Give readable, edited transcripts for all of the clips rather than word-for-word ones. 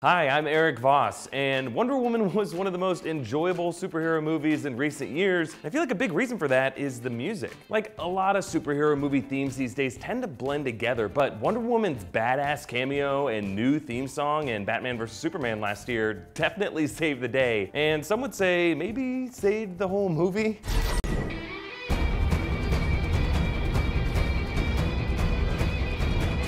Hi, I'm Eric Voss, and Wonder Woman was one of the most enjoyable superhero movies in recent years. I feel like a big reason for that is the music. Like, a lot of superhero movie themes these days tend to blend together, but Wonder Woman's badass cameo and new theme song in Batman vs. Superman last year definitely saved the day, and some would say maybe saved the whole movie.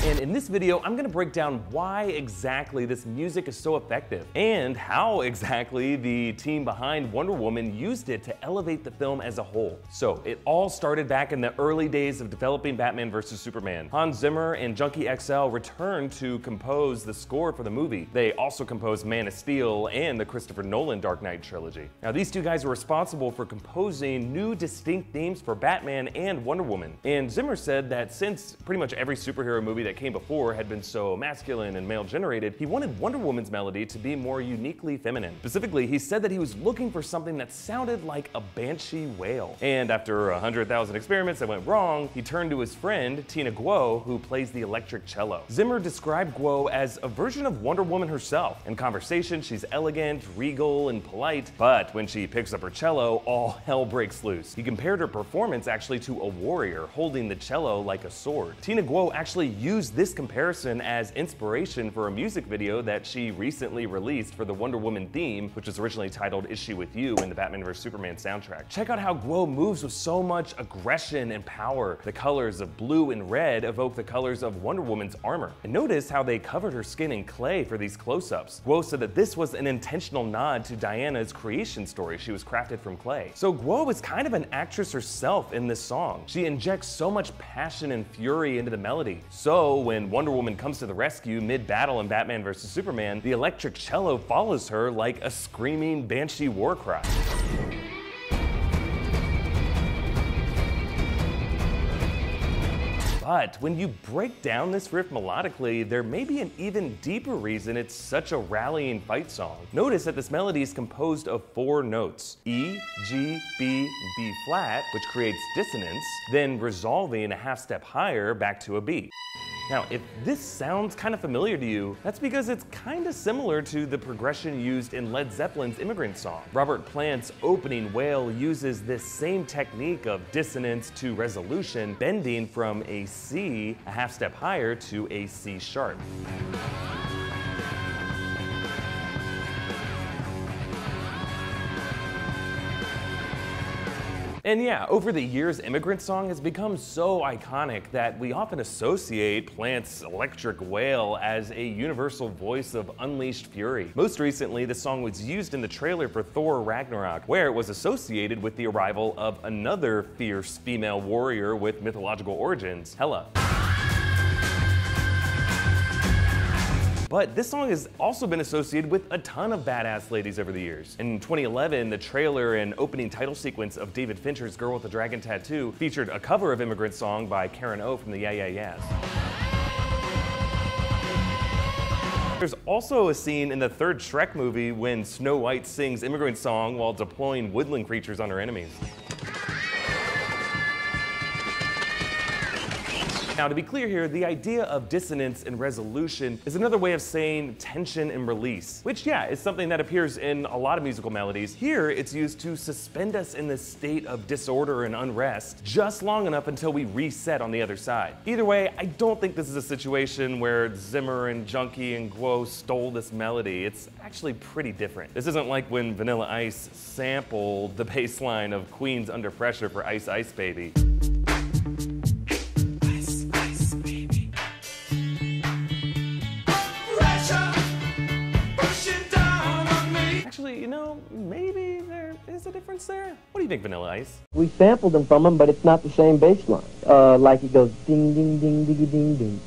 And in this video, I'm gonna break down why exactly this music is so effective and how exactly the team behind Wonder Woman used it to elevate the film as a whole. So it all started back in the early days of developing Batman vs. Superman. Hans Zimmer and Junkie XL returned to compose the score for the movie. They also composed Man of Steel and the Christopher Nolan Dark Knight trilogy. Now these two guys were responsible for composing new distinct themes for Batman and Wonder Woman. And Zimmer said that since pretty much every superhero movie that came before had been so masculine and male-generated, he wanted Wonder Woman's melody to be more uniquely feminine. Specifically, he said that he was looking for something that sounded like a banshee wail. And after 100,000 experiments that went wrong, he turned to his friend, Tina Guo, who plays the electric cello. Zimmer described Guo as a version of Wonder Woman herself. In conversation, she's elegant, regal, and polite, but when she picks up her cello, all hell breaks loose. He compared her performance actually to a warrior holding the cello like a sword. Tina Guo actually used this comparison as inspiration for a music video that she recently released for the Wonder Woman theme, which was originally titled Is She With You in the Batman vs. Superman soundtrack. Check out how Guo moves with so much aggression and power. The colors of blue and red evoke the colors of Wonder Woman's armor. And notice how they covered her skin in clay for these close-ups. Guo said that this was an intentional nod to Diana's creation story. She was crafted from clay. So Guo is kind of an actress herself in this song. She injects so much passion and fury into the melody. So when Wonder Woman comes to the rescue mid-battle in Batman vs. Superman, the electric cello follows her like a screaming banshee war cry. But when you break down this riff melodically, there may be an even deeper reason it's such a rallying fight song. Notice that this melody is composed of 4 notes: E, G, B, B flat, which creates dissonance, then resolving a half step higher back to a B. Now, if this sounds kind of familiar to you, that's because it's kind of similar to the progression used in Led Zeppelin's Immigrant Song. Robert Plant's opening wail uses this same technique of dissonance to resolution, bending from a C a half step higher to a C sharp. And yeah, over the years, Immigrant Song has become so iconic that we often associate Plant's electric wail as a universal voice of unleashed fury. Most recently, the song was used in the trailer for Thor Ragnarok, where it was associated with the arrival of another fierce female warrior with mythological origins, Hela. But this song has also been associated with a ton of badass ladies over the years. In 2011, the trailer and opening title sequence of David Fincher's Girl with the Dragon Tattoo featured a cover of Immigrant Song by Karen O from the Yeah Yeah Yeahs. There's also a scene in the 3rd Shrek movie when Snow White sings Immigrant Song while deploying woodland creatures on her enemies. Now, to be clear here, the idea of dissonance and resolution is another way of saying tension and release, which, yeah, is something that appears in a lot of musical melodies. Here, it's used to suspend us in this state of disorder and unrest just long enough until we reset on the other side. Either way, I don't think this is a situation where Zimmer and Junkie and Guo stole this melody. It's actually pretty different. This isn't like when Vanilla Ice sampled the bass line of Queen's Under Pressure for Ice Ice Baby. Maybe there is a difference there. What do you think, Vanilla Ice? We sampled them from him, but it's not the same bass line. Like it goes ding ding ding diggy ding ding.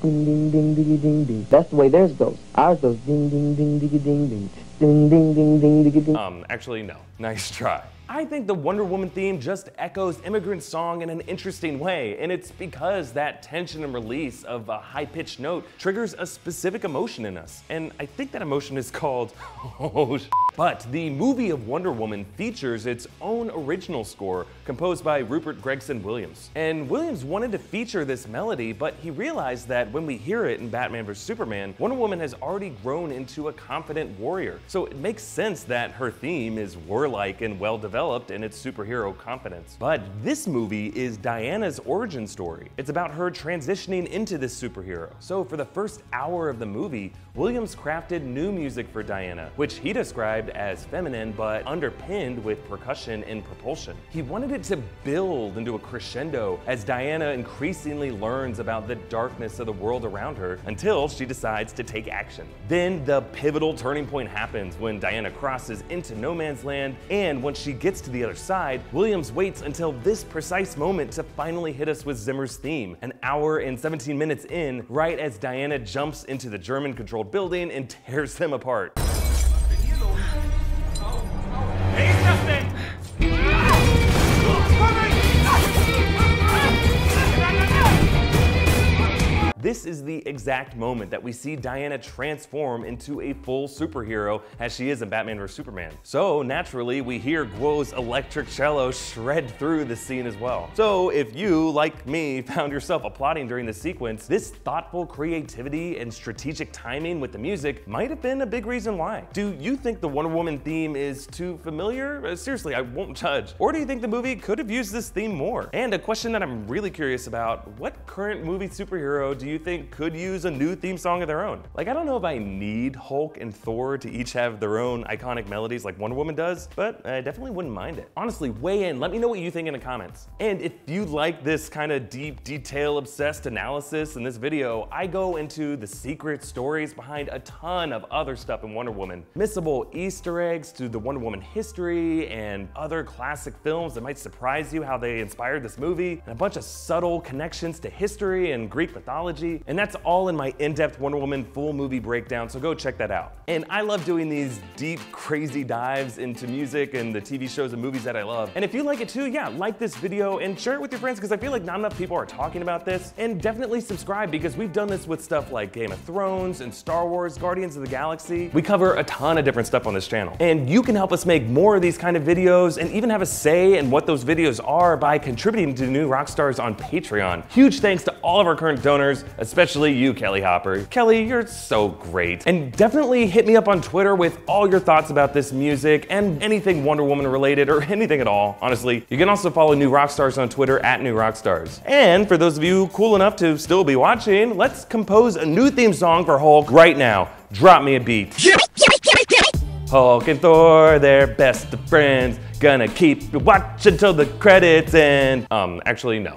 Ding ding ding diggy ding ding. That's the way theirs goes. Ours goes ding ding ding diggy ding ding. Ding ding ding ding diggy ding. Actually no. Nice try. I think the Wonder Woman theme just echoes Immigrant Song in an interesting way, and it's because that tension and release of a high-pitched note triggers a specific emotion in us, and I think that emotion is called oh sh**. But the movie of Wonder Woman features its own original score composed by Rupert Gregson Williams. And Williams wanted to feature this melody, but he realized that when we hear it in Batman vs Superman, Wonder Woman has already grown into a confident warrior. So it makes sense that her theme is warlike and well-developed in its superhero confidence. But this movie is Diana's origin story. It's about her transitioning into this superhero. So for the first hour of the movie, Williams crafted new music for Diana, which he described as feminine but underpinned with percussion and propulsion. He wanted it to build into a crescendo as Diana increasingly learns about the darkness of the world around her until she decides to take action. Then the pivotal turning point happens when Diana crosses into no man's land, and once she gets to the other side, Williams waits until this precise moment to finally hit us with Zimmer's theme, an hour and 17 minutes in, right as Diana jumps into the German-controlled building and tears them apart. This is the exact moment that we see Diana transform into a full superhero as she is in Batman vs Superman. So naturally, we hear Guo's electric cello shred through the scene as well. So if you, like me, found yourself applauding during the sequence, this thoughtful creativity and strategic timing with the music might have been a big reason why. Do you think the Wonder Woman theme is too familiar? Seriously, I won't judge. Or do you think the movie could have used this theme more? And a question that I'm really curious about, what current movie superhero do you think could use a new theme song of their own? Like, I don't know if I need Hulk and Thor to each have their own iconic melodies like Wonder Woman does, but I definitely wouldn't mind it. Honestly, weigh in, let me know what you think in the comments. And if you like this kind of deep, detail-obsessed analysis in this video, I go into the secret stories behind a ton of other stuff in Wonder Woman. Missable Easter eggs to the Wonder Woman history and other classic films that might surprise you how they inspired this movie, and a bunch of subtle connections to history and Greek mythology. And that's all in my in-depth Wonder Woman full movie breakdown, so go check that out. And I love doing these deep, crazy dives into music and the TV shows and movies that I love. And if you like it too, yeah, like this video and share it with your friends because I feel like not enough people are talking about this. And definitely subscribe because we've done this with stuff like Game of Thrones and Star Wars, Guardians of the Galaxy. We cover a ton of different stuff on this channel. And you can help us make more of these kind of videos and even have a say in what those videos are by contributing to New Rockstars on Patreon. Huge thanks to all of our current donors, especially you, Kelly Hopper. Kelly, you're so great. And definitely hit me up on Twitter with all your thoughts about this music and anything Wonder Woman related or anything at all, honestly. You can also follow New Rockstars on Twitter at New Rockstars. And for those of you cool enough to still be watching, let's compose a new theme song for Hulk right now. Drop me a beat. Hulk and Thor, they're best of friends. Gonna keep you watching till the credits end. Actually, no.